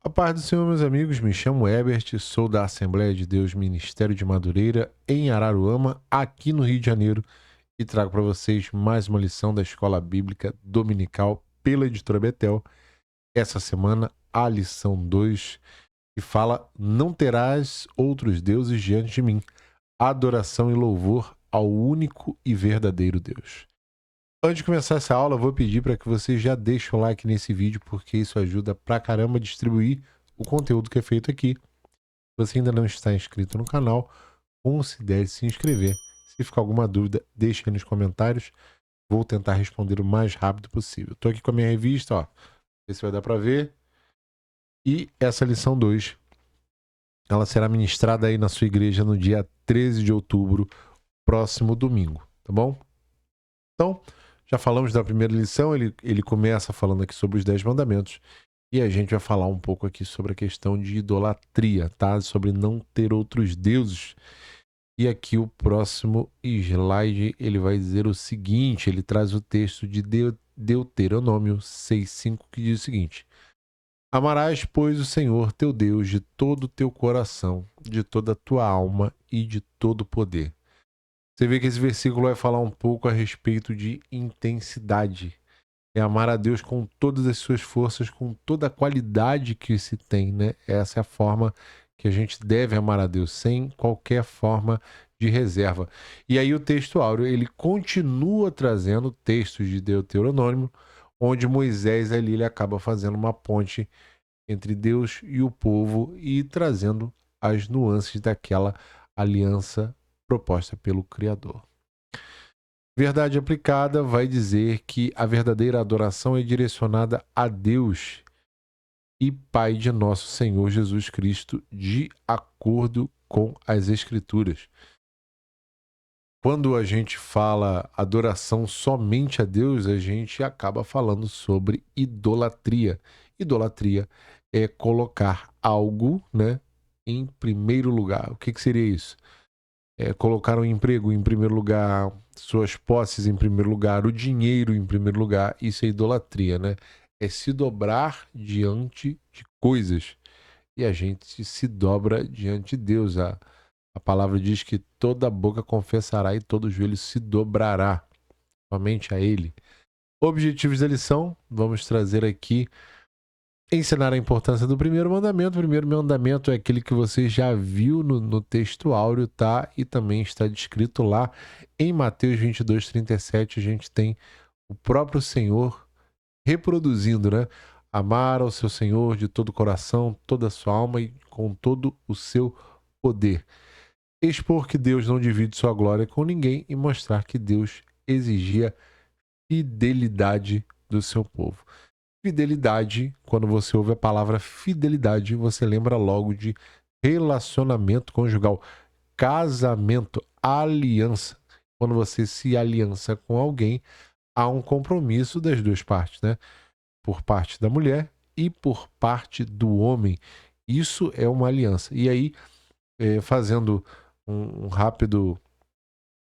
A paz do Senhor, meus amigos, me chamo Herbert, sou da Assembleia de Deus Ministério de Madureira, em Araruama, aqui no Rio de Janeiro, e trago para vocês mais uma lição da Escola Bíblica Dominical pela Editora Betel. Essa semana, a lição 2, que fala: Não terás outros deuses diante de mim, adoração e louvor ao único e verdadeiro Deus. Antes de começar essa aula, eu vou pedir para que você já deixe o like nesse vídeo, porque isso ajuda pra caramba a distribuir o conteúdo que é feito aqui. Se você ainda não está inscrito no canal, considere se inscrever. Se ficar alguma dúvida, deixe aí nos comentários. Vou tentar responder o mais rápido possível. Estou aqui com a minha revista, ó. Esse vai dar para ver. E essa lição 2, ela será ministrada aí na sua igreja no dia 13 de outubro, próximo domingo, tá bom? Então, já falamos da primeira lição, ele começa falando aqui sobre os 10 mandamentos. E a gente vai falar um pouco aqui sobre a questão de idolatria, tá? Sobre não ter outros deuses. E aqui o próximo slide, ele vai dizer o seguinte, ele traz o texto de Deuteronômio 6:5, que diz o seguinte: Amarás, pois, o Senhor teu Deus de todo o teu coração, de toda a tua alma e de todo o poder. Você vê que esse versículo vai falar um pouco a respeito de intensidade. É amar a Deus com todas as suas forças, com toda a qualidade que se tem, né? Essa é a forma que a gente deve amar a Deus, sem qualquer forma de reserva. E aí o texto áureo, ele continua trazendo textos de Deuteronômio, onde Moisés ali ele acaba fazendo uma ponte entre Deus e o povo e trazendo as nuances daquela aliança proposta pelo Criador. Verdade aplicada vai dizer que a verdadeira adoração é direcionada a Deus e Pai de nosso Senhor Jesus Cristo, de acordo com as Escrituras. Quando a gente fala adoração somente a Deus, a gente acaba falando sobre idolatria. Idolatria é colocar algo, né, em primeiro lugar. O que seria isso? Colocar um emprego em primeiro lugar, suas posses em primeiro lugar, o dinheiro em primeiro lugar. Isso é idolatria, né? É se dobrar diante de coisas. E a gente se dobra diante de Deus. A palavra diz que toda boca confessará e todo joelho se dobrará somente a Ele. Objetivos da lição, vamos trazer aqui: ensinar a importância do primeiro mandamento. O primeiro mandamento é aquele que você já viu no texto áureo, tá? E também está descrito lá em Mateus 22:37. A gente tem o próprio Senhor reproduzindo, né? Amar ao seu Senhor de todo o coração, toda a sua alma e com todo o seu poder. Expor que Deus não divide sua glória com ninguém e mostrar que Deus exigia fidelidade do seu povo. Fidelidade, quando você ouve a palavra fidelidade, você lembra logo de relacionamento conjugal, casamento, aliança. Quando você se aliança com alguém, há um compromisso das duas partes, né? Por parte da mulher e por parte do homem. Isso é uma aliança. E aí, fazendo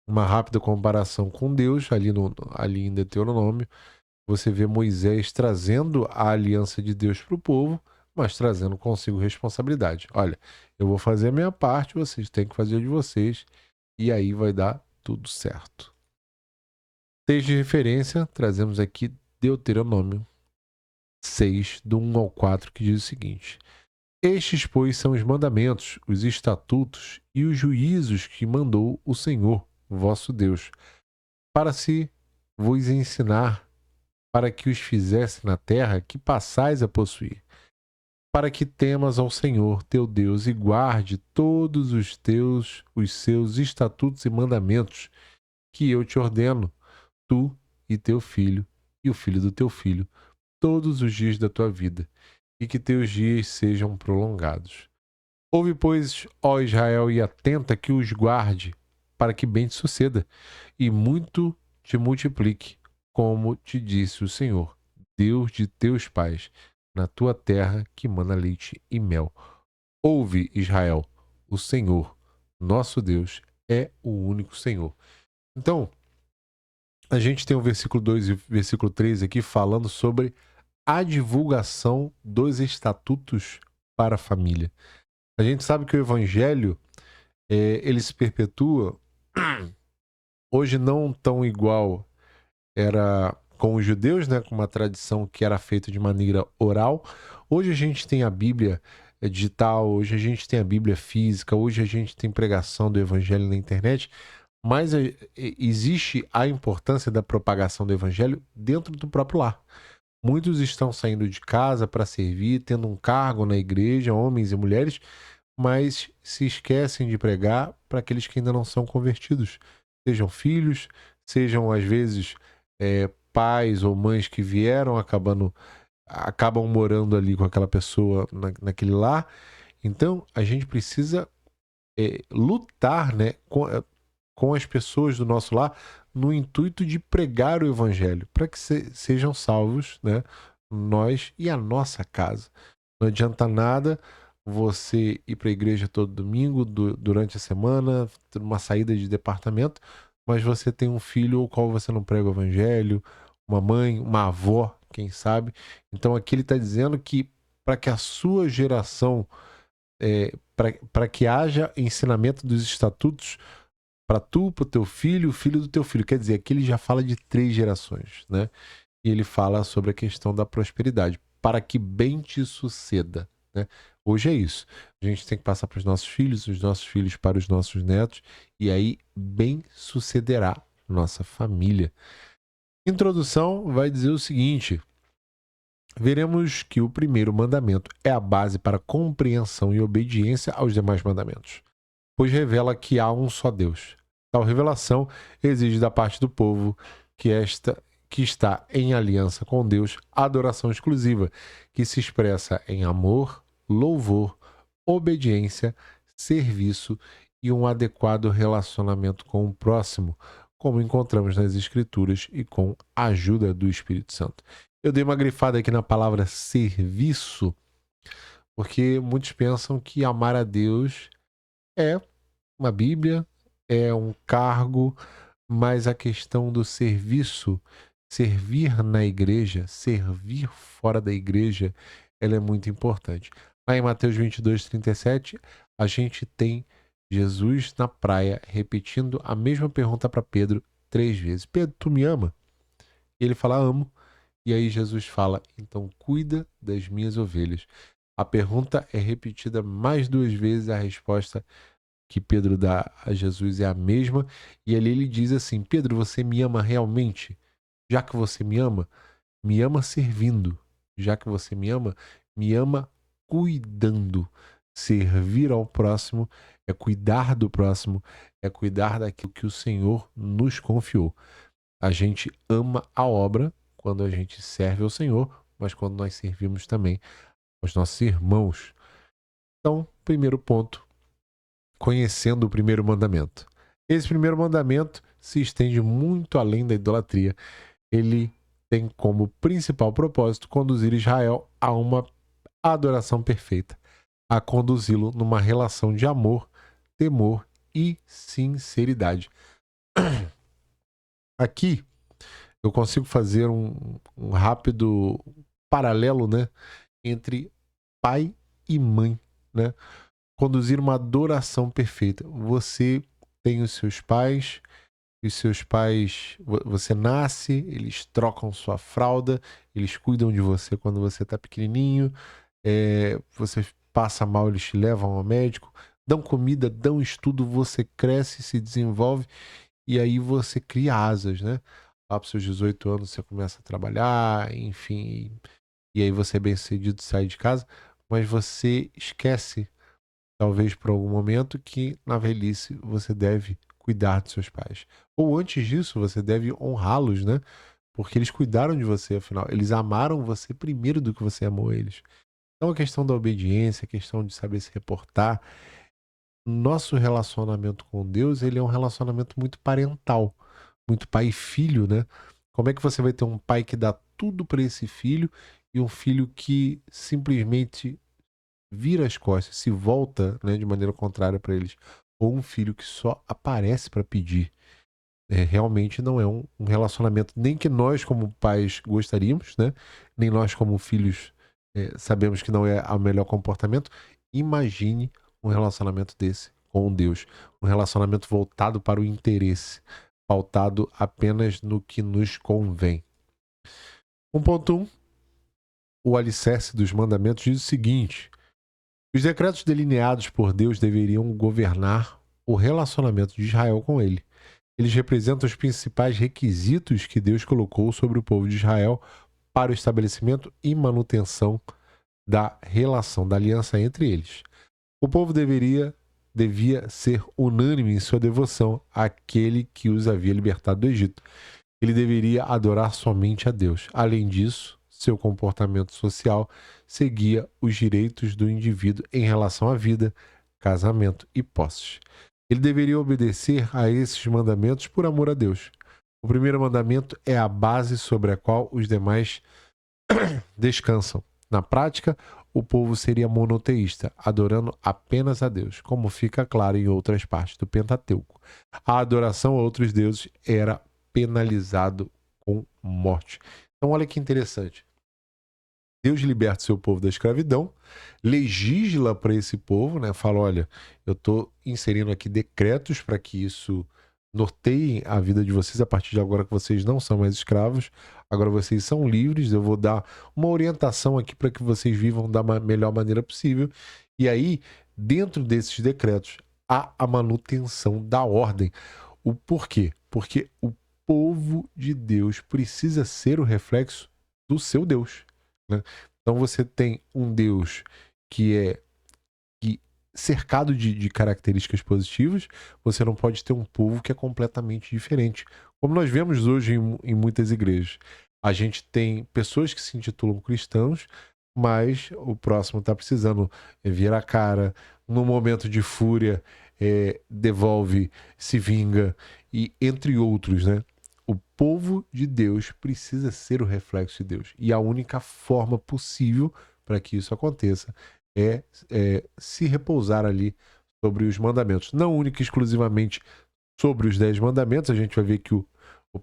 uma rápida comparação com Deus, ali em Deuteronômio, você vê Moisés trazendo a aliança de Deus para o povo, mas trazendo consigo responsabilidade. Olha, eu vou fazer a minha parte, vocês têm que fazer a de vocês, e aí vai dar tudo certo. Texto de referência, trazemos aqui Deuteronômio 6, do 1 ao 4, que diz o seguinte: Estes, pois, são os mandamentos, os estatutos e os juízos que mandou o Senhor, vosso Deus, para se vos ensinar, para que os fizesse na terra que passais a possuir, para que temas ao Senhor teu Deus e guarde todos os seus estatutos e mandamentos que eu te ordeno, tu e teu filho e o filho do teu filho, todos os dias da tua vida, e que teus dias sejam prolongados. Ouve, pois, ó Israel, e atenta que os guarde, para que bem te suceda, e muito te multiplique, como te disse o Senhor, Deus de teus pais, na tua terra que mana leite e mel. Ouve, Israel, o Senhor, nosso Deus, é o único Senhor. Então, a gente tem o versículo 2 e o versículo 3 aqui falando sobre a divulgação dos estatutos para a família. A gente sabe que o evangelho, ele se perpetua, hoje não tão igual era com os judeus, né, com uma tradição que era feita de maneira oral. Hoje a gente tem a Bíblia digital, hoje a gente tem a Bíblia física, hoje a gente tem pregação do evangelho na internet, mas existe a importância da propagação do evangelho dentro do próprio lar. Muitos estão saindo de casa para servir, tendo um cargo na igreja, homens e mulheres, mas se esquecem de pregar para aqueles que ainda não são convertidos. Sejam filhos, sejam às vezes pais ou mães que vieram acabam morando ali com aquela pessoa naquele lar. Então a gente precisa lutar, né, com as pessoas do nosso lar no intuito de pregar o evangelho para que sejam salvos, né, nós e a nossa casa. Não adianta nada você ir para a igreja todo domingo, durante a semana, ter uma saída de departamento, mas você tem um filho ao qual você não prega o evangelho, uma mãe, uma avó, quem sabe. Então aqui ele está dizendo que para que a sua geração, para que haja ensinamento dos estatutos para tu, para o teu filho, o filho do teu filho. Quer dizer, aqui ele já fala de 3 gerações, né? E ele fala sobre a questão da prosperidade, para que bem te suceda, né? Hoje é isso. A gente tem que passar para os nossos filhos para os nossos netos, e aí bem sucederá nossa família. Introdução vai dizer o seguinte: veremos que o primeiro mandamento é a base para compreensão e obediência aos demais mandamentos, pois revela que há um só Deus. Tal revelação exige da parte do povo que está em aliança com Deus adoração exclusiva, que se expressa em amor, louvor, obediência, serviço e um adequado relacionamento com o próximo, como encontramos nas Escrituras e com a ajuda do Espírito Santo. Eu dei uma grifada aqui na palavra serviço, porque muitos pensam que amar a Deus é uma Bíblia, é um cargo, mas a questão do serviço, servir na igreja, servir fora da igreja, ela é muito importante. Lá em Mateus 22:37, a gente tem Jesus na praia repetindo a mesma pergunta para Pedro 3 vezes. Pedro, tu me ama? E ele fala, amo. E aí Jesus fala, então cuida das minhas ovelhas. A pergunta é repetida mais 2 vezes, a resposta que Pedro dá a Jesus é a mesma, e ali ele diz assim, Pedro, você me ama realmente? Já que você me ama servindo. Já que você me ama cuidando. Servir ao próximo é cuidar do próximo, é cuidar daquilo que o Senhor nos confiou. A gente ama a obra quando a gente serve ao Senhor, mas quando nós servimos também aos nossos irmãos. Então, primeiro ponto, conhecendo o primeiro mandamento. Esse primeiro mandamento se estende muito além da idolatria. Ele tem como principal propósito conduzir Israel a uma adoração perfeita, a conduzi-lo numa relação de amor, temor e sinceridade. Aqui eu consigo fazer um rápido paralelo, né, entre pai e mãe, né? Conduzir uma adoração perfeita. Você tem os seus pais, você nasce, eles trocam sua fralda, eles cuidam de você quando você está pequenininho, você passa mal, eles te levam ao médico, dão comida, dão estudo, você cresce, se desenvolve e aí você cria asas, né? Lá para os seus 18 anos você começa a trabalhar, enfim, e aí você é bem-sucedido, sai de casa, mas você esquece, talvez por algum momento, que na velhice você deve cuidar dos seus pais. Ou antes disso, você deve honrá-los, né? Porque eles cuidaram de você, afinal. Eles amaram você primeiro do que você amou eles. Então a questão da obediência, a questão de saber se reportar. Nosso relacionamento com Deus, ele é um relacionamento muito parental. Muito pai e filho, né? Como é que você vai ter um pai que dá tudo para esse filho e um filho que simplesmente vira as costas, se volta, né, de maneira contrária para eles, ou um filho que só aparece para pedir? Realmente não é um relacionamento nem que nós como pais gostaríamos, né? Nem nós como filhos sabemos que não é o melhor comportamento. Imagine um relacionamento desse com Deus. Um relacionamento voltado para o interesse, pautado apenas no que nos convém. 1.1. O alicerce dos mandamentos diz o seguinte: os decretos delineados por Deus deveriam governar o relacionamento de Israel com ele. Eles representam os principais requisitos que Deus colocou sobre o povo de Israel para o estabelecimento e manutenção da relação, da aliança entre eles. O povo devia ser unânime em sua devoção àquele que os havia libertado do Egito. Ele deveria adorar somente a Deus. Além disso, seu comportamento social seguia os direitos do indivíduo em relação à vida, casamento e posses. Ele deveria obedecer a esses mandamentos por amor a Deus. O primeiro mandamento é a base sobre a qual os demais descansam. Na prática, o povo seria monoteísta, adorando apenas a Deus, como fica claro em outras partes do Pentateuco. A adoração a outros deuses era penalizado com morte. Então olha que interessante. Deus liberta seu povo da escravidão, legisla para esse povo, né? Fala, olha, eu estou inserindo aqui decretos para que isso norteie a vida de vocês a partir de agora, que vocês não são mais escravos, agora vocês são livres, eu vou dar uma orientação aqui para que vocês vivam da melhor maneira possível. E aí, dentro desses decretos, há a manutenção da ordem. O porquê? Porque o povo de Deus precisa ser o reflexo do seu Deus, né? Então você tem um Deus que é cercado de características positivas. Você não pode ter um povo que é completamente diferente, como nós vemos hoje em muitas igrejas. A gente tem pessoas que se intitulam cristãos, mas o próximo está precisando virar a cara, no momento de fúria devolve, se vinga, e entre outros, né? O povo de Deus precisa ser o reflexo de Deus. E a única forma possível para que isso aconteça é se repousar ali sobre os mandamentos. Não única e exclusivamente sobre os 10 mandamentos. A gente vai ver que o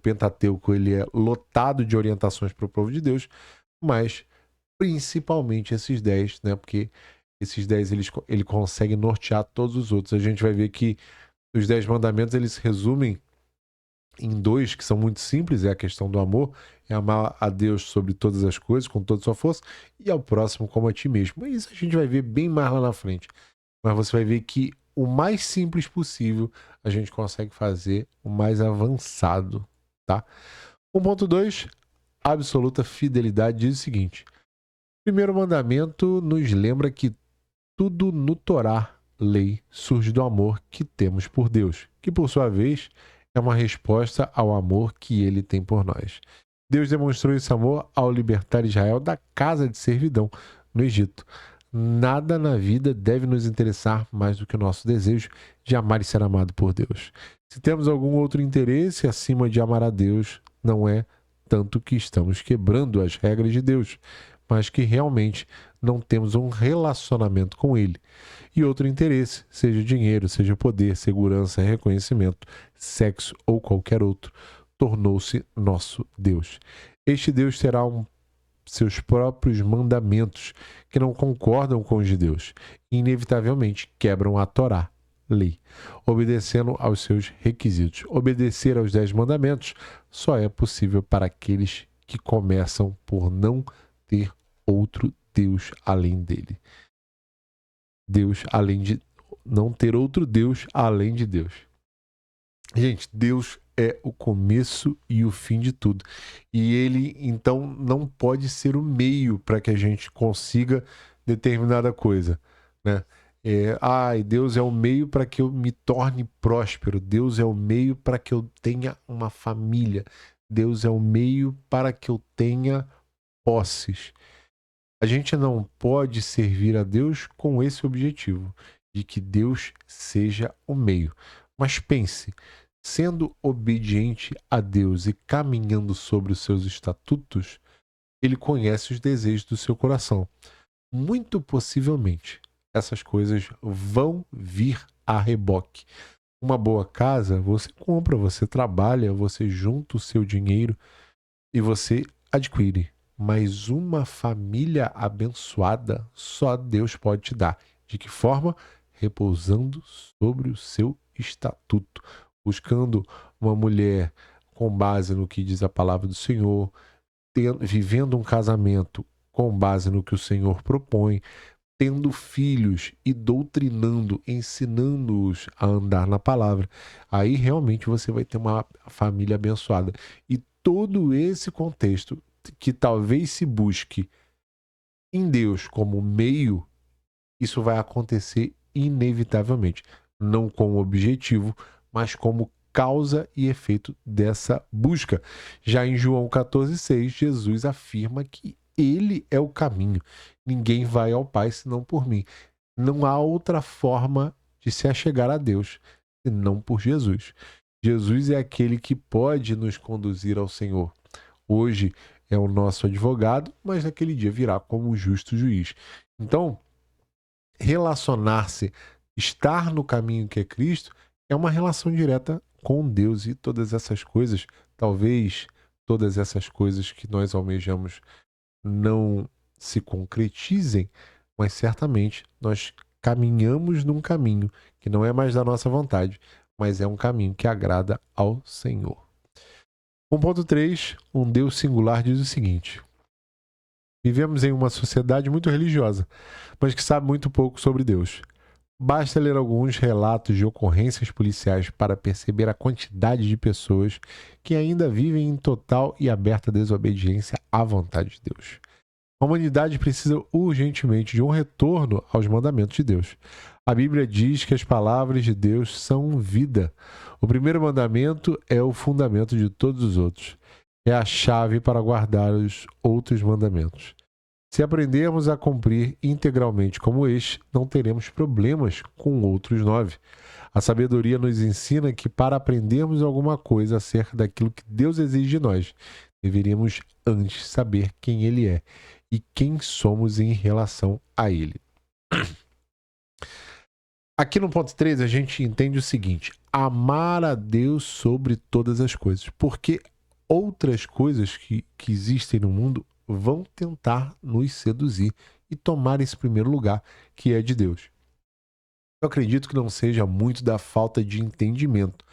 Pentateuco ele é lotado de orientações para o povo de Deus, mas principalmente esses 10, né? Porque esses 10 ele consegue nortear todos os outros. A gente vai ver que os 10 mandamentos eles se resumem em 2 que são muito simples, é a questão do amor, é amar a Deus sobre todas as coisas, com toda a sua força, e ao próximo como a ti mesmo. Isso a gente vai ver bem mais lá na frente. Mas você vai ver que o mais simples possível a gente consegue fazer o mais avançado, tá? 1.2, absoluta fidelidade, diz o seguinte: o primeiro mandamento nos lembra que tudo no Torá, lei, surge do amor que temos por Deus, que por sua vez é uma resposta ao amor que ele tem por nós. Deus demonstrou esse amor ao libertar Israel da casa de servidão no Egito. Nada na vida deve nos interessar mais do que o nosso desejo de amar e ser amado por Deus. Se temos algum outro interesse acima de amar a Deus, não é tanto que estamos quebrando as regras de Deus, mas que realmente não temos um relacionamento com Ele. E outro interesse, seja dinheiro, seja poder, segurança, reconhecimento, sexo ou qualquer outro, tornou-se nosso Deus. Este Deus terá seus próprios mandamentos que não concordam com os de Deus e inevitavelmente quebram a Torá, lei, obedecendo aos seus requisitos. Obedecer aos 10 mandamentos só é possível para aqueles que começam por não ter outro Deus além dele. Não ter outro Deus além de Deus. Gente, Deus é o começo e o fim de tudo. E ele, então, não pode ser o meio para que a gente consiga determinada coisa, né? Deus é o meio para que eu me torne próspero. Deus é o meio para que eu tenha uma família. Deus é o meio para que eu tenha posses. A gente não pode servir a Deus com esse objetivo, de que Deus seja o meio. Mas pense, sendo obediente a Deus e caminhando sobre os seus estatutos, ele conhece os desejos do seu coração. Muito possivelmente, essas coisas vão vir a reboque. Uma boa casa, você compra, você trabalha, você junta o seu dinheiro e você adquire. mas uma família abençoada só Deus pode te dar. De que forma? Repousando sobre o seu estatuto, buscando uma mulher com base no que diz a palavra do Senhor, vivendo um casamento com base no que o Senhor propõe, tendo filhos e doutrinando, ensinando-os a andar na palavra. Aí realmente você vai ter uma família abençoada. E todo esse contexto que talvez se busque em Deus como meio, isso vai acontecer inevitavelmente. Não como objetivo, mas como causa e efeito dessa busca. Já em João 14,6, Jesus afirma que ele é o caminho. Ninguém vai ao Pai senão por mim. Não há outra forma de se achegar a Deus senão por Jesus. Jesus é aquele que pode nos conduzir ao Senhor. Hoje é o nosso advogado, mas naquele dia virá como justo juiz. Então, relacionar-se, estar no caminho que é Cristo, é uma relação direta com Deus, e todas essas coisas, talvez todas essas coisas que nós almejamos não se concretizem, mas certamente nós caminhamos num caminho que não é mais da nossa vontade, mas é um caminho que agrada ao Senhor. 1.3, um Deus singular diz o seguinte: vivemos em uma sociedade muito religiosa, mas que sabe muito pouco sobre Deus. Basta ler alguns relatos de ocorrências policiais para perceber a quantidade de pessoas que ainda vivem em total e aberta desobediência à vontade de Deus. A humanidade precisa urgentemente de um retorno aos mandamentos de Deus. A Bíblia diz que as palavras de Deus são vida. O primeiro mandamento é o fundamento de todos os outros. É a chave para guardar os outros mandamentos. Se aprendermos a cumprir integralmente como este, não teremos problemas com outros 9. A sabedoria nos ensina que para aprendermos alguma coisa acerca daquilo que Deus exige de nós, deveríamos antes saber quem Ele é e quem somos em relação a Ele. Aqui no ponto 3 a gente entende o seguinte: amar a Deus sobre todas as coisas, porque outras coisas que existem no mundo vão tentar nos seduzir e tomar esse primeiro lugar que é de Deus. Eu acredito que não seja muito da falta de entendimento.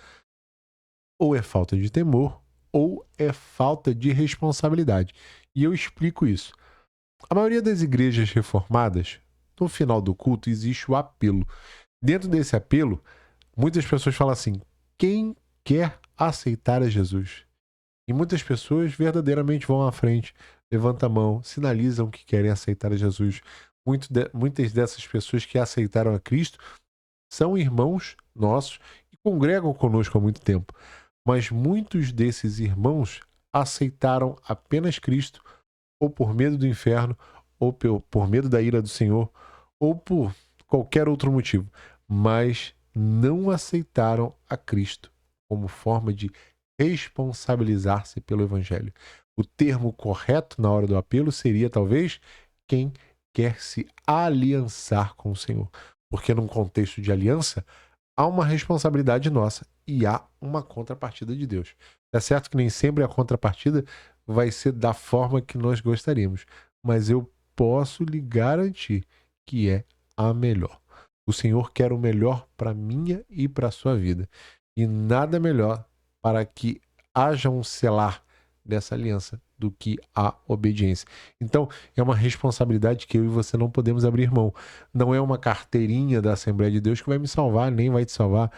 Ou é falta de temor, ou é falta de responsabilidade. E eu explico isso. A maioria das igrejas reformadas, no final do culto, existe o apelo. Dentro desse apelo, muitas pessoas falam assim: quem quer aceitar a Jesus? E muitas pessoas verdadeiramente vão à frente, levantam a mão, sinalizam que querem aceitar a Jesus. Muitas dessas pessoas que aceitaram a Cristo são irmãos nossos e congregam conosco há muito tempo. Mas muitos desses irmãos aceitaram apenas Cristo, ou por medo do inferno, ou por medo da ira do Senhor, ou por qualquer outro motivo, mas não aceitaram a Cristo como forma de responsabilizar-se pelo Evangelho. O termo correto na hora do apelo seria, talvez, quem quer se aliançar com o Senhor. Porque num contexto de aliança, há uma responsabilidade nossa e há uma contrapartida de Deus. É certo que nem sempre a contrapartida vai ser da forma que nós gostaríamos, mas eu posso lhe garantir que é a melhor. O Senhor quer o melhor para a minha e para a sua vida. E nada melhor para que haja um selar dessa aliança do que a obediência. Então, é uma responsabilidade que eu e você não podemos abrir mão. Não é uma carteirinha da Assembleia de Deus que vai me salvar, nem vai te salvar.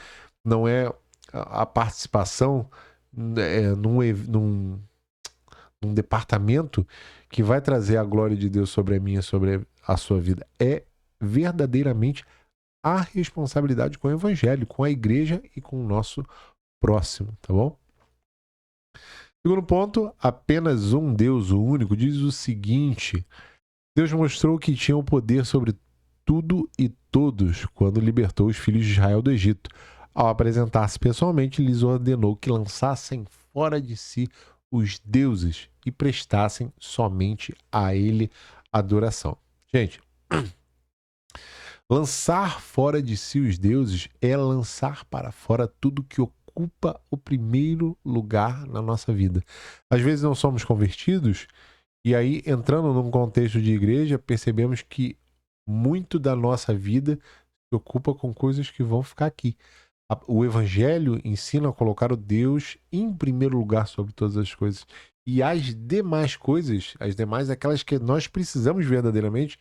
Não é a participação num departamento que vai trazer a glória de Deus sobre a minha, sobre a sua vida. É verdadeiramente a responsabilidade com o Evangelho, com a igreja e com o nosso próximo, tá bom? Segundo ponto, apenas um Deus, o único, diz o seguinte: Deus mostrou que tinha o poder sobre tudo e todos quando libertou os filhos de Israel do Egito. Ao apresentar-se pessoalmente, lhes ordenou que lançassem fora de si os deuses e prestassem somente a ele adoração. Gente, lançar fora de si os deuses é lançar para fora tudo que ocupa o primeiro lugar na nossa vida. Às vezes não somos convertidos E aí, entrando num contexto de igreja, percebemos que muito da nossa vida se ocupa com coisas que vão ficar aqui. O Evangelho ensina a colocar o Deus em primeiro lugar sobre todas as coisas. E as demais coisas, as demais, aquelas que nós precisamos verdadeiramente,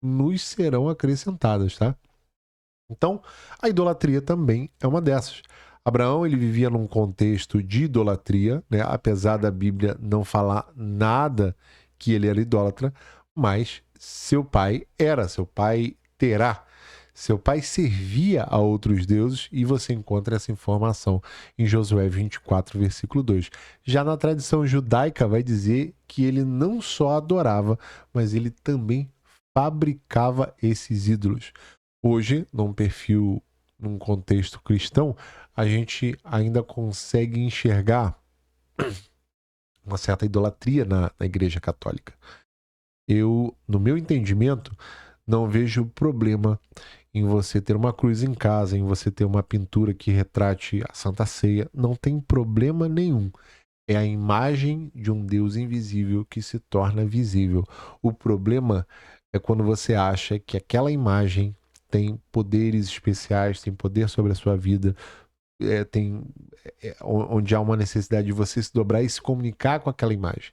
nos serão acrescentadas, tá? Então, a idolatria também é uma dessas. Abraão, ele vivia num contexto de idolatria, né? Apesar da Bíblia não falar nada que ele era idólatra, mas seu pai era, seu pai terá. Seu pai servia a outros deuses e você encontra essa informação em Josué 24, versículo 2. Já na tradição judaica vai dizer que ele não só adorava, mas ele também fabricava esses ídolos. Hoje, num perfil, num contexto cristão, a gente ainda consegue enxergar uma certa idolatria na Igreja Católica. Eu, no meu entendimento, não vejo problema em você ter uma cruz em casa, em você ter uma pintura que retrate a Santa Ceia. Não tem problema nenhum. É a imagem de um Deus invisível que se torna visível. O problema é quando você acha que aquela imagem tem poderes especiais, tem poder sobre a sua vida, onde há uma necessidade de você se dobrar e se comunicar com aquela imagem.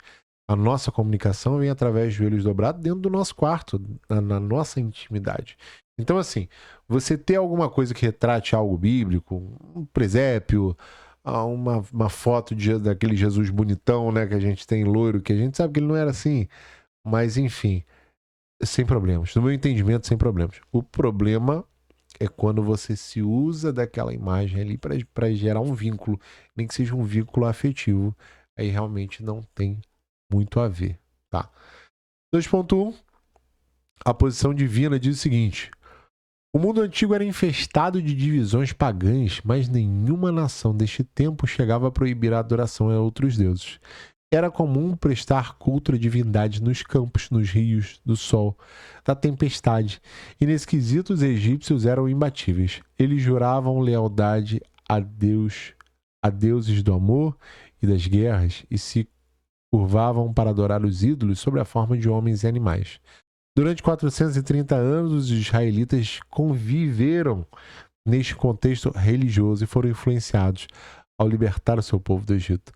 A nossa comunicação vem através de joelhos dobrados dentro do nosso quarto, na nossa intimidade. Então, assim, você ter alguma coisa que retrate algo bíblico, um presépio, uma foto daquele Jesus bonitão, né, que a gente tem loiro, que a gente sabe que ele não era assim, mas enfim, sem problemas. No meu entendimento, sem problemas. O problema é quando você se usa daquela imagem ali para gerar um vínculo, nem que seja um vínculo afetivo, aí realmente não tem muito a ver, tá? 2.1, a posição divina diz o seguinte: o mundo antigo era infestado de divisões pagãs, mas nenhuma nação deste tempo chegava a proibir a adoração a outros deuses. Era comum prestar culto a divindades nos campos, nos rios, do sol, da tempestade, e nesse quesito os egípcios eram imbatíveis. Eles juravam lealdade a Deus, a deuses do amor e das guerras, e se curvavam para adorar os ídolos sob a forma de homens e animais. Durante 430 anos, os israelitas conviveram neste contexto religioso e foram influenciados ao libertar o seu povo do Egito.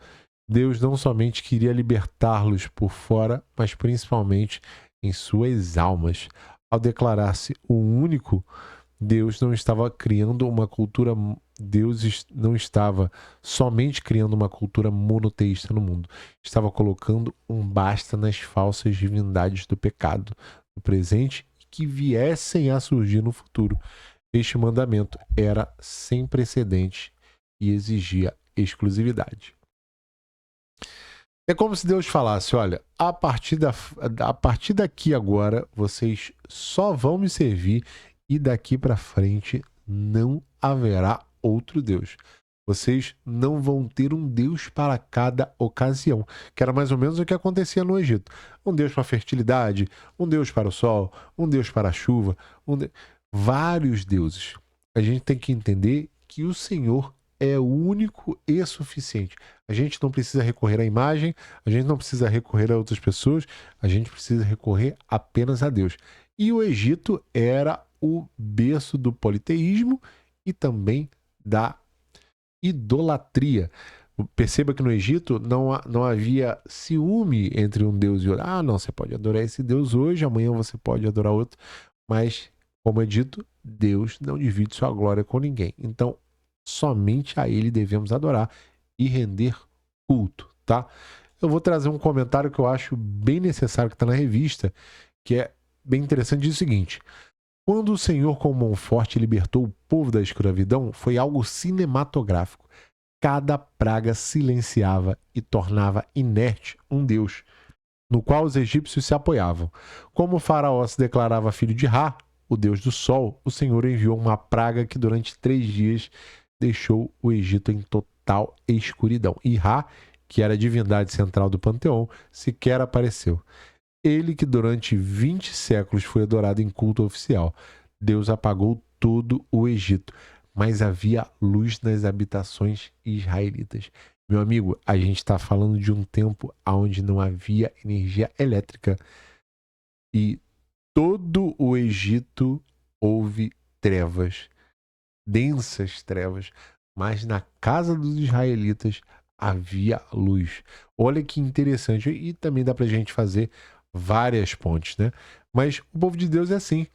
Deus não somente queria libertá-los por fora, mas principalmente em suas almas. Ao declarar-se o único, Deus não estava criando uma cultura, Deus não estava somente criando uma cultura monoteísta no mundo. Estava colocando um basta nas falsas divindades do pecado, no presente e que viessem a surgir no futuro. Este mandamento era sem precedentes e exigia exclusividade. É como se Deus falasse: olha, a partir daqui agora, vocês só vão me servir e daqui para frente não haverá outro Deus. Vocês não vão ter um Deus para cada ocasião, que era mais ou menos o que acontecia no Egito. Um Deus para a fertilidade, um Deus para o sol, um Deus para a chuva, vários deuses. A gente tem que entender que o Senhor é único e suficiente. A gente não precisa recorrer à imagem, a gente não precisa recorrer a outras pessoas, a gente precisa recorrer apenas a Deus. E o Egito era o berço do politeísmo e também da idolatria. Perceba que no Egito não havia ciúme entre um Deus e outro. Ah, não, você pode adorar esse Deus hoje, amanhã você pode adorar outro, mas, como é dito, Deus não divide sua glória com ninguém. Então, somente a ele devemos adorar e render culto, tá? Eu vou trazer um comentário que eu acho bem necessário, que está na revista, que é bem interessante, diz o seguinte: quando o Senhor com mão forte libertou o povo da escravidão, foi algo cinematográfico. Cada praga silenciava e tornava inerte um Deus, no qual os egípcios se apoiavam. Como o faraó se declarava filho de Ra, o deus do sol, o Senhor enviou uma praga que durante 3 dias deixou o Egito em total escuridão. E Ra, que era a divindade central do panteão, sequer apareceu. Ele que durante 20 séculos foi adorado em culto oficial. Deus apagou todo o Egito, mas havia luz nas habitações israelitas. Meu amigo, a gente está falando de um tempo onde não havia energia elétrica e todo o Egito houve trevas, densas trevas, mas na casa dos israelitas havia luz. Olha que interessante, e também dá para a gente fazer várias pontes, né? Mas o povo de Deus é assim.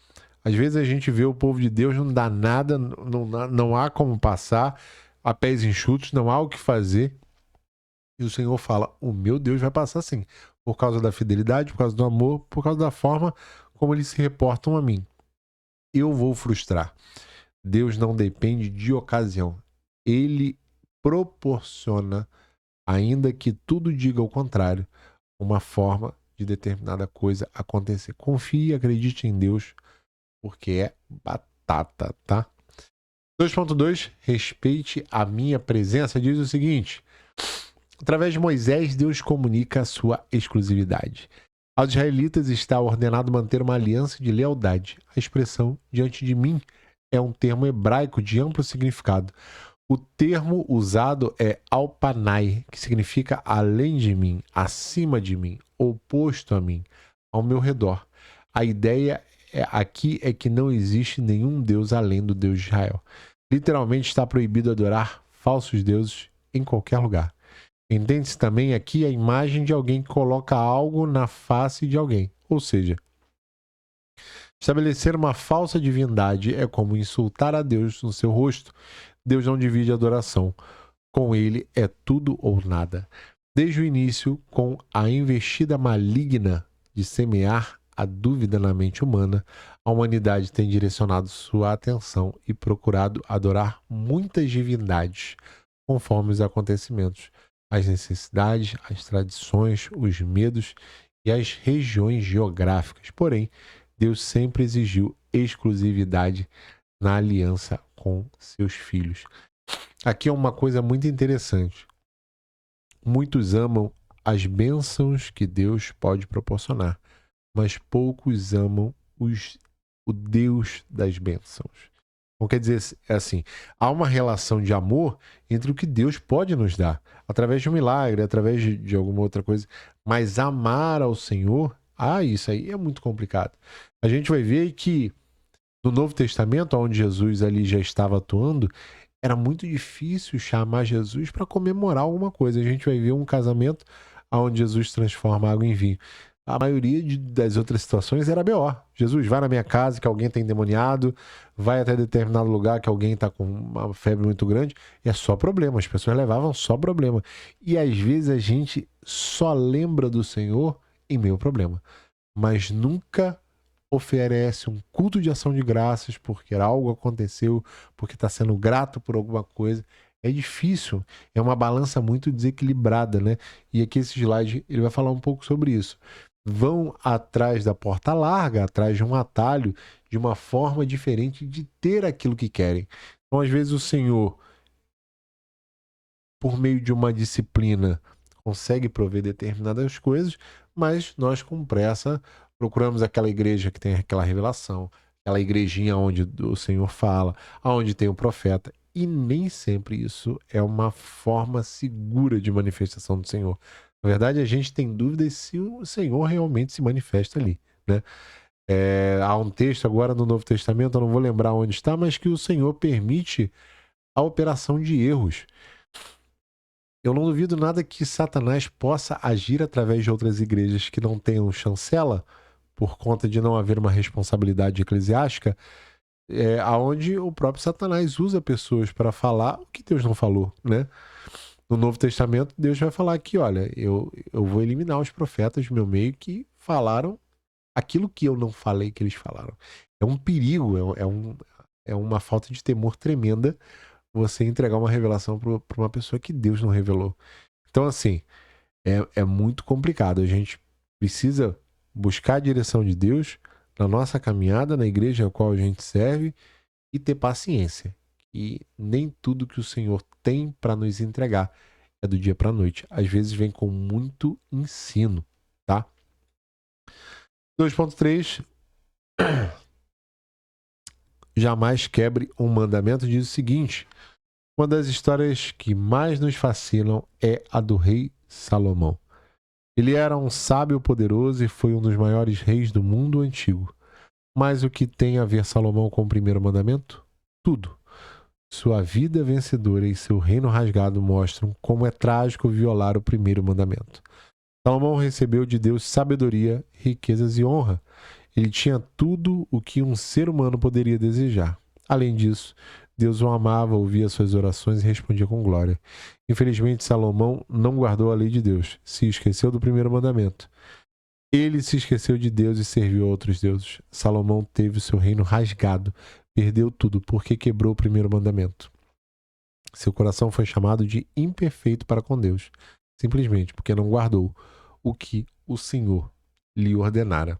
Às vezes a gente vê o povo de Deus, não dá nada, não há como passar, a pés enxutos, não há o que fazer. E o Senhor fala, o meu Deus vai passar sim, por causa da fidelidade, por causa do amor, por causa da forma como eles se reportam a mim. Eu vou frustrar. Deus não depende de ocasião. Ele proporciona, ainda que tudo diga o contrário, uma forma de determinada coisa acontecer. Confie e acredite em Deus, porque é batata, tá? 2.2, respeite a minha presença, diz o seguinte: através de Moisés, Deus comunica a sua exclusividade. Aos israelitas está ordenado manter uma aliança de lealdade. A expressão diante de mim é um termo hebraico de amplo significado. O termo usado é alpanai, que significa além de mim, acima de mim, oposto a mim, ao meu redor. A ideia aqui é que não existe nenhum Deus além do Deus de Israel. Literalmente está proibido adorar falsos deuses em qualquer lugar. Entende-se também aqui a imagem de alguém que coloca algo na face de alguém. Ou seja, estabelecer uma falsa divindade é como insultar a Deus no seu rosto. Deus não divide a adoração. Com ele é tudo ou nada. Desde o início, com a investida maligna de semear a dúvida na mente humana, a humanidade tem direcionado sua atenção e procurado adorar muitas divindades, conforme os acontecimentos, as necessidades, as tradições, os medos e as regiões geográficas. Porém, Deus sempre exigiu exclusividade na aliança com seus filhos. Aqui é uma coisa muito interessante. Muitos amam as bênçãos que Deus pode proporcionar, mas poucos amam o Deus das bênçãos. Então, quer dizer, é assim, há uma relação de amor entre o que Deus pode nos dar, através de um milagre, através de alguma outra coisa, mas amar ao Senhor, isso aí é muito complicado. A gente vai ver que no Novo Testamento, onde Jesus ali já estava atuando, era muito difícil chamar Jesus para comemorar alguma coisa. A gente vai ver um casamento onde Jesus transforma água em vinho. A maioria das outras situações era BO. Jesus, vai na minha casa que alguém está endemoniado, vai até determinado lugar que alguém está com uma febre muito grande. E é só problema, as pessoas levavam só problema. E às vezes a gente só lembra do Senhor em meio ao problema, mas nunca oferece um culto de ação de graças porque algo aconteceu, porque está sendo grato por alguma coisa. É difícil, é uma balança muito desequilibrada, né? E aqui esse slide ele vai falar um pouco sobre isso. Vão atrás da porta larga, atrás de um atalho, de uma forma diferente de ter aquilo que querem. Então, às vezes, o Senhor, por meio de uma disciplina, consegue prover determinadas coisas, mas nós, com pressa, procuramos aquela igreja que tem aquela revelação, aquela igrejinha onde o Senhor fala, onde tem o profeta, e nem sempre isso é uma forma segura de manifestação do Senhor. Na verdade, a gente tem dúvidas se o Senhor realmente se manifesta ali, né? Há um texto agora no Novo Testamento, eu não vou lembrar onde está, mas que o Senhor permite a operação de erros. Eu não duvido nada que Satanás possa agir através de outras igrejas que não tenham chancela, por conta de não haver uma responsabilidade eclesiástica, aonde o próprio Satanás usa pessoas para falar o que Deus não falou, né? No Novo Testamento, Deus vai falar que, olha, eu vou eliminar os profetas do meu meio que falaram aquilo que eu não falei que eles falaram. É um perigo, é uma falta de temor tremenda você entregar uma revelação para uma pessoa que Deus não revelou. Então, assim, é muito complicado. A gente precisa buscar a direção de Deus na nossa caminhada, na igreja a qual a gente serve, e ter paciência. E nem tudo que o Senhor tem para nos entregar é do dia para a noite. Às vezes vem com muito ensino, tá? 2.3. Jamais quebre um mandamento. Diz o seguinte: Uma das histórias que mais nos fascinam é a do rei Salomão. Ele era um sábio poderoso e foi um dos maiores reis do mundo antigo. Mas o que tem a ver Salomão com o primeiro mandamento? Tudo. Sua vida vencedora e seu reino rasgado mostram como é trágico violar o primeiro mandamento. Salomão recebeu de Deus sabedoria, riquezas e honra. Ele tinha tudo o que um ser humano poderia desejar. Além disso, Deus o amava, ouvia suas orações e respondia com glória. Infelizmente, Salomão não guardou a lei de Deus, se esqueceu do primeiro mandamento. Ele se esqueceu de Deus e serviu a outros deuses. Salomão teve seu reino rasgado, perdeu tudo porque quebrou o primeiro mandamento. Seu coração foi chamado de imperfeito para com Deus, simplesmente porque não guardou o que o Senhor lhe ordenara.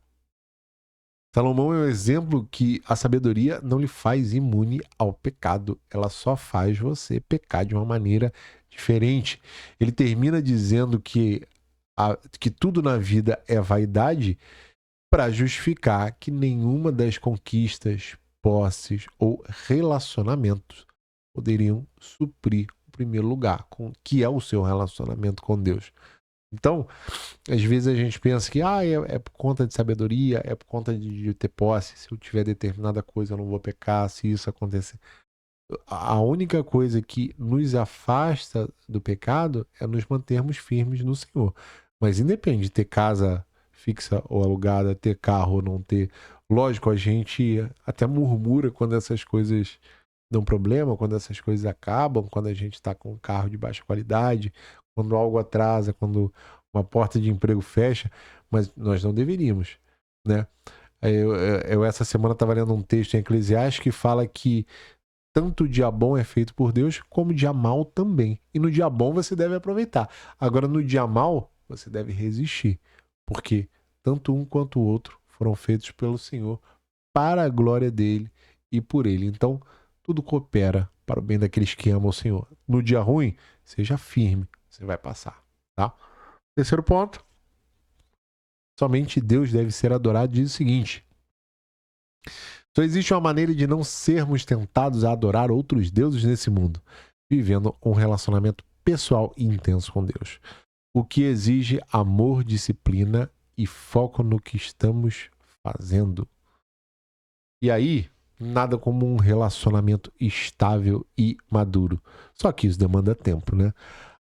Salomão é um exemplo que a sabedoria não lhe faz imune ao pecado, ela só faz você pecar de uma maneira diferente. Ele termina dizendo que tudo na vida é vaidade para justificar que nenhuma das conquistas, posses ou relacionamentos poderiam suprir o primeiro lugar, que é o seu relacionamento com Deus. Então, às vezes a gente pensa que é por conta de sabedoria, é por conta de ter posse, se eu tiver determinada coisa eu não vou pecar, se isso acontecer. A única coisa que nos afasta do pecado é nos mantermos firmes no Senhor. Mas independe de ter casa fixa ou alugada, ter carro ou não ter. Lógico, a gente até murmura quando essas coisas dão problema, quando essas coisas acabam, quando a gente está com um carro de baixa qualidade, quando algo atrasa, quando uma porta de emprego fecha, mas nós não deveríamos, né? Eu essa semana estava lendo um texto em Eclesiastes que fala que tanto o dia bom é feito por Deus, como o dia mal também. E no dia bom você deve aproveitar. Agora, no dia mal, você deve resistir. Porque tanto um quanto o outro foram feitos pelo Senhor para a glória dele e por ele. Então, tudo coopera para o bem daqueles que amam o Senhor. No dia ruim, seja firme, você vai passar, tá? Terceiro ponto. Somente Deus deve ser adorado. Diz o seguinte: só existe uma maneira de não sermos tentados a adorar outros deuses nesse mundo, vivendo um relacionamento pessoal e intenso com Deus, o que exige amor, disciplina e foco no que estamos fazendo. E aí, nada como um relacionamento estável e maduro. Só que isso demanda tempo, né?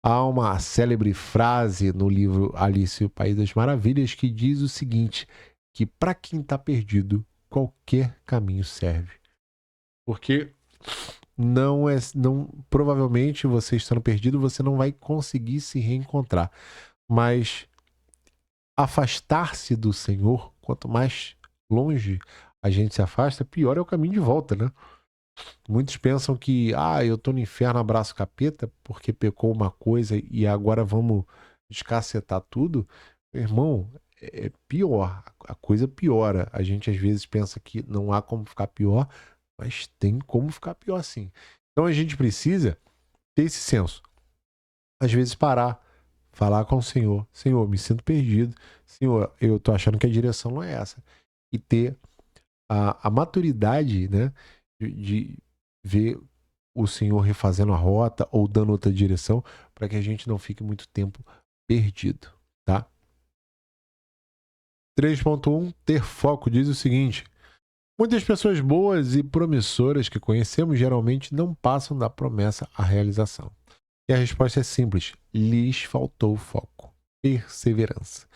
Há uma célebre frase no livro Alice e o País das Maravilhas que diz o seguinte, que para quem está perdido, qualquer caminho serve. Porque provavelmente você estando perdido, você não vai conseguir se reencontrar. Mas afastar-se do Senhor, quanto mais longe a gente se afasta, pior é o caminho de volta, né? Muitos pensam que, eu tô no inferno, abraço capeta, porque pecou uma coisa e agora vamos descacetar tudo. Meu irmão, é pior, a coisa piora. A gente às vezes pensa que não há como ficar pior, mas tem como ficar pior sim. Então a gente precisa ter esse senso. Às vezes parar, falar com o Senhor. Senhor, me sinto perdido. Senhor, eu tô achando que a direção não é essa. E ter a maturidade, né, de ver o Senhor refazendo a rota ou dando outra direção para que a gente não fique muito tempo perdido, tá? 3.1, ter foco, diz o seguinte: muitas pessoas boas e promissoras que conhecemos geralmente não passam da promessa à realização. E a resposta é simples: lhes faltou foco, perseverança.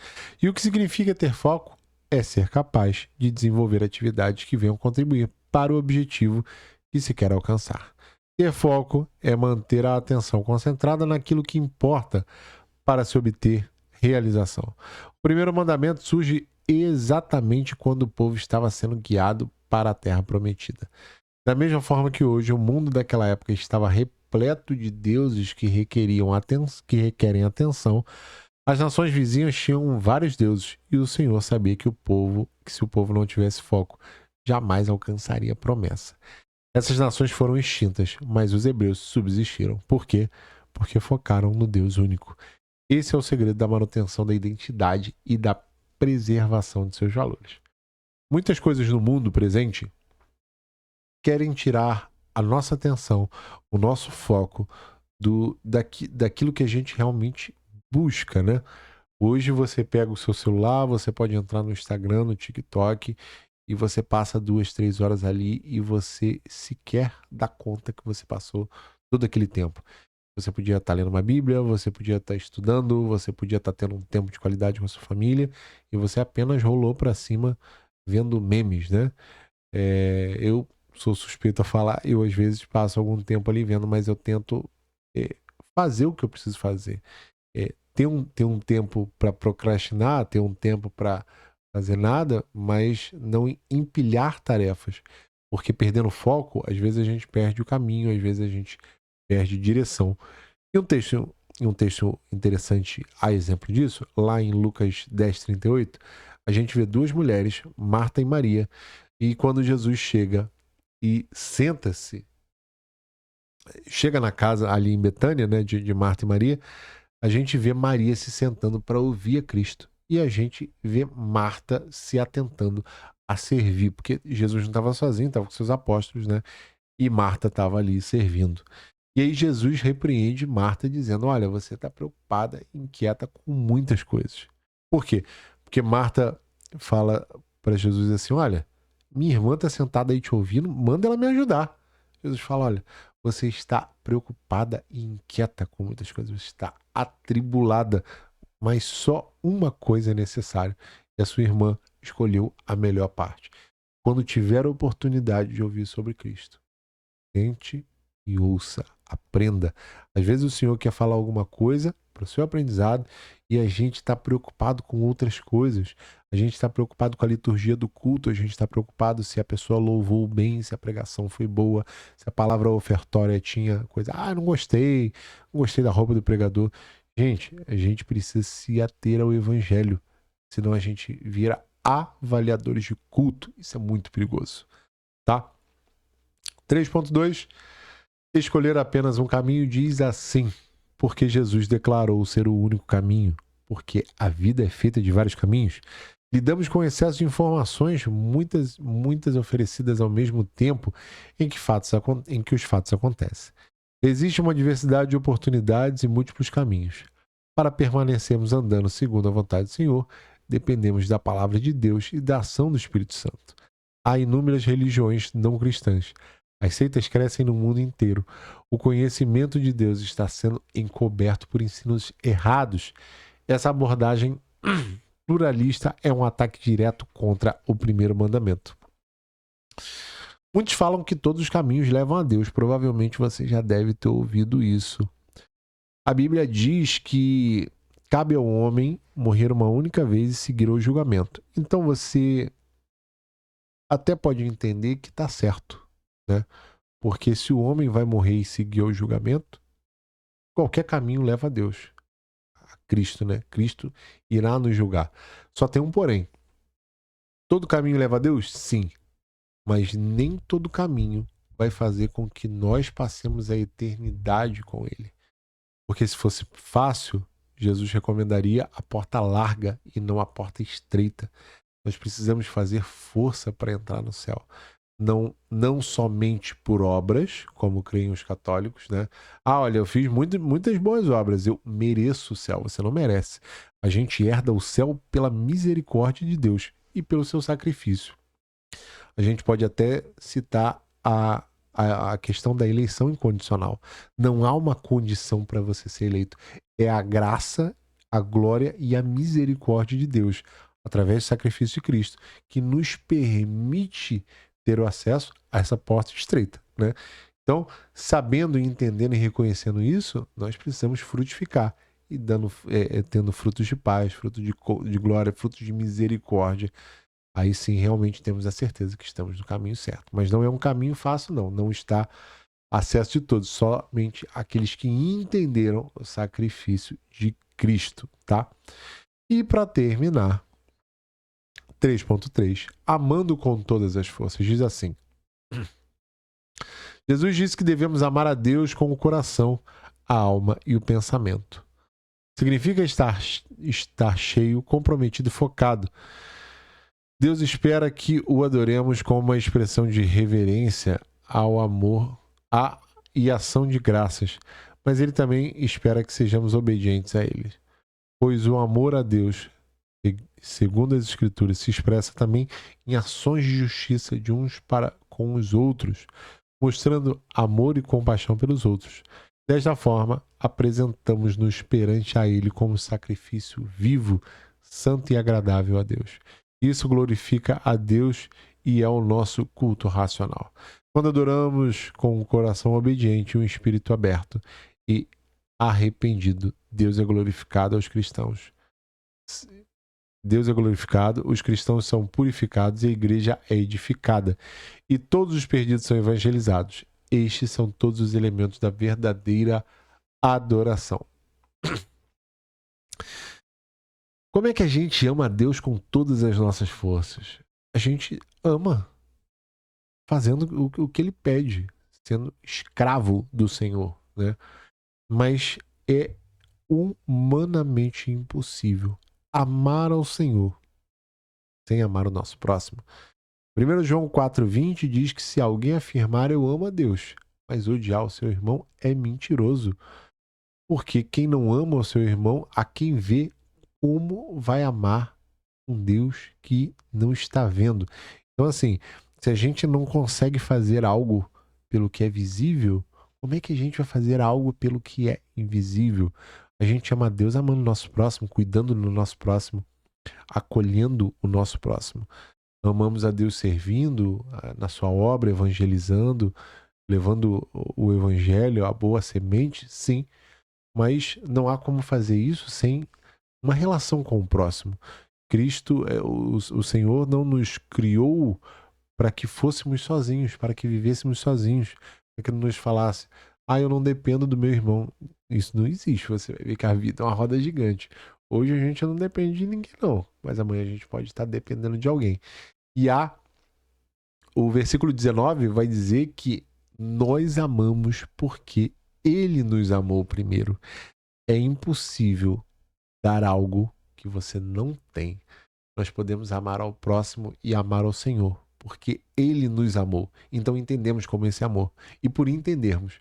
E o que significa ter foco? É ser capaz de desenvolver atividades que venham contribuir para o objetivo que se quer alcançar. Ter foco é manter a atenção concentrada naquilo que importa para se obter realização. O primeiro mandamento surge exatamente quando o povo estava sendo guiado para a terra prometida. Da mesma forma que hoje o mundo daquela época estava repleto de deuses que requerem atenção, as nações vizinhas tinham vários deuses e o Senhor sabia que se o povo não tivesse foco, jamais alcançaria a promessa. Essas nações foram extintas, mas os hebreus subsistiram. Por quê? Porque focaram no Deus único. Esse é o segredo da manutenção da identidade e da preservação de seus valores. Muitas coisas no mundo presente querem tirar a nossa atenção, o nosso foco daquilo que a gente realmente busca, né? Hoje você pega o seu celular, você pode entrar no Instagram, no TikTok, e você passa 2, 3 horas ali e você sequer dá conta que você passou todo aquele tempo. Você podia estar lendo uma Bíblia, você podia estar estudando, você podia estar tendo um tempo de qualidade com a sua família, e você apenas rolou para cima vendo memes, né? Eu sou suspeito a falar, eu às vezes passo algum tempo ali vendo, mas eu tento fazer o que eu preciso fazer. Ter um tempo para procrastinar, ter um tempo para fazer nada, mas não empilhar tarefas. Porque perdendo foco, às vezes a gente perde o caminho, às vezes a gente perde direção. E um texto interessante a exemplo disso, lá em Lucas 10:38, a gente vê duas mulheres, Marta e Maria, e quando Jesus chega e chega na casa ali em Betânia, né, de Marta e Maria, a gente vê Maria se sentando para ouvir a Cristo. E a gente vê Marta se atentando a servir, porque Jesus não estava sozinho, estava com seus apóstolos, né? E Marta estava ali servindo. E aí Jesus repreende Marta dizendo, olha, você está preocupada, inquieta com muitas coisas. Por quê? Porque Marta fala para Jesus assim, olha, minha irmã está sentada aí te ouvindo, manda ela me ajudar. Jesus fala, olha, você está preocupada e inquieta com muitas coisas, você está atribulada, mas só uma coisa é necessária. E a sua irmã escolheu a melhor parte. Quando tiver a oportunidade de ouvir sobre Cristo, sente e ouça, aprenda. Às vezes o Senhor quer falar alguma coisa para o seu aprendizado e a gente está preocupado com outras coisas. A gente está preocupado com a liturgia do culto, a gente está preocupado se a pessoa louvou bem, se a pregação foi boa, se a palavra ofertória tinha coisa. Não gostei da roupa do pregador. Gente, a gente precisa se ater ao evangelho, senão a gente vira avaliadores de culto. Isso é muito perigoso, tá? 3.2. Escolher apenas um caminho diz assim, porque Jesus declarou ser o único caminho, porque a vida é feita de vários caminhos. Lidamos com excesso de informações, muitas oferecidas ao mesmo tempo em que os fatos acontecem. Existe uma diversidade de oportunidades e múltiplos caminhos. Para permanecermos andando segundo a vontade do Senhor, dependemos da palavra de Deus e da ação do Espírito Santo. Há inúmeras religiões não cristãs. As seitas crescem no mundo inteiro. O conhecimento de Deus está sendo encoberto por ensinos errados. Essa abordagem pluralista é um ataque direto contra o primeiro mandamento. Muitos falam que todos os caminhos levam a Deus. Provavelmente você já deve ter ouvido isso. A Bíblia diz que cabe ao homem morrer uma única vez e seguir o julgamento. Então você até pode entender que está certo, né? Porque se o homem vai morrer e seguir o julgamento, qualquer caminho leva a Deus, a Cristo, né? Cristo irá nos julgar. Só tem um porém. Todo caminho leva a Deus? Sim. Mas nem todo caminho vai fazer com que nós passemos a eternidade com Ele. Porque se fosse fácil, Jesus recomendaria a porta larga e não a porta estreita. Nós precisamos fazer força para entrar no céu. Não somente por obras, como creem os católicos, né? Olha, eu fiz muitas boas obras, eu mereço o céu. Você não merece. A gente herda o céu pela misericórdia de Deus e pelo seu sacrifício. A gente pode até citar a questão da eleição incondicional. Não há uma condição para você ser eleito. É a graça, a glória e a misericórdia de Deus, através do sacrifício de Cristo, que nos permite ter o acesso a essa porta estreita, né? Então, sabendo, entendendo e reconhecendo isso, nós precisamos frutificar e tendo frutos de paz, frutos de glória, frutos de misericórdia. Aí sim, realmente temos a certeza que estamos no caminho certo. Mas não é um caminho fácil, não. Não está acesso de todos, somente aqueles que entenderam o sacrifício de Cristo, tá? E para terminar, 3.3, amando com todas as forças, diz assim: Jesus disse que devemos amar a Deus com o coração, a alma e o pensamento. Significa estar cheio, comprometido e focado. Deus espera que o adoremos com uma expressão de reverência ao amor e ação de graças, mas ele também espera que sejamos obedientes a ele. Pois o amor a Deus, segundo as Escrituras, se expressa também em ações de justiça de uns para com os outros, mostrando amor e compaixão pelos outros. Desta forma, apresentamos-nos perante a Ele como sacrifício vivo, santo e agradável a Deus. Isso glorifica a Deus e é o nosso culto racional. Quando adoramos com um coração obediente e um espírito aberto e arrependido, Deus é glorificado aos cristãos. Deus é glorificado, os cristãos são purificados e a igreja é edificada. E todos os perdidos são evangelizados. Estes são todos os elementos da verdadeira adoração. Como é que a gente ama a Deus com todas as nossas forças? A gente ama fazendo o que Ele pede, sendo escravo do Senhor, né? Mas é humanamente impossível amar ao Senhor sem amar o nosso próximo. 1 João 4,20 diz que se alguém afirmar eu amo a Deus, mas odiar o seu irmão é mentiroso. Porque quem não ama o seu irmão, a quem vê, como vai amar um Deus que não está vendo? Então, assim, se a gente não consegue fazer algo pelo que é visível, como é que a gente vai fazer algo pelo que é invisível? A gente ama a Deus amando o nosso próximo, cuidando do nosso próximo, acolhendo o nosso próximo. Amamos a Deus servindo na sua obra, evangelizando, levando o evangelho, a boa semente, sim. Mas não há como fazer isso sem uma relação com o próximo. Cristo, o Senhor não nos criou para que fôssemos sozinhos, para que vivêssemos sozinhos, para que não nos falasse, eu não dependo do meu irmão. Isso não existe, você vai ver que a vida é uma roda gigante. Hoje a gente não depende de ninguém não, mas amanhã a gente pode estar dependendo de alguém. E o versículo 19 vai dizer que nós amamos porque Ele nos amou primeiro. É impossível dar algo que você não tem. Nós podemos amar ao próximo e amar ao Senhor, porque Ele nos amou. Então entendemos como esse amor. E por entendermos,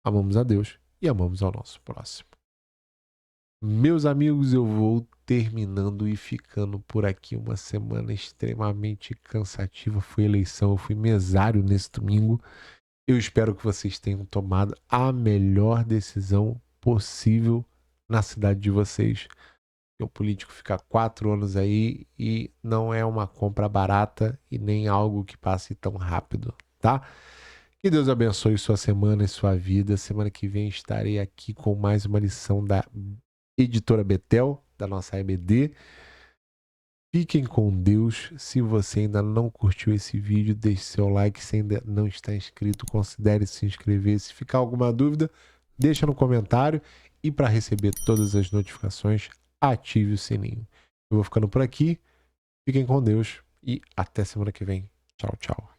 amamos a Deus e amamos ao nosso próximo. Meus amigos, eu vou terminando e ficando por aqui. Uma semana extremamente cansativa. Foi eleição, eu fui mesário nesse domingo. Eu espero que vocês tenham tomado a melhor decisão possível na cidade de vocês. O político fica 4 anos aí e não é uma compra barata e nem algo que passe tão rápido, tá? Que Deus abençoe sua semana e sua vida. Semana que vem estarei aqui com mais uma lição da Editora Betel, da nossa EBD. Fiquem com Deus. Se você ainda não curtiu esse vídeo, deixe seu like. Se ainda não está inscrito, considere se inscrever. Se ficar alguma dúvida, deixa no comentário. E para receber todas as notificações, ative o sininho. Eu vou ficando por aqui. Fiquem com Deus e até semana que vem. Tchau, tchau.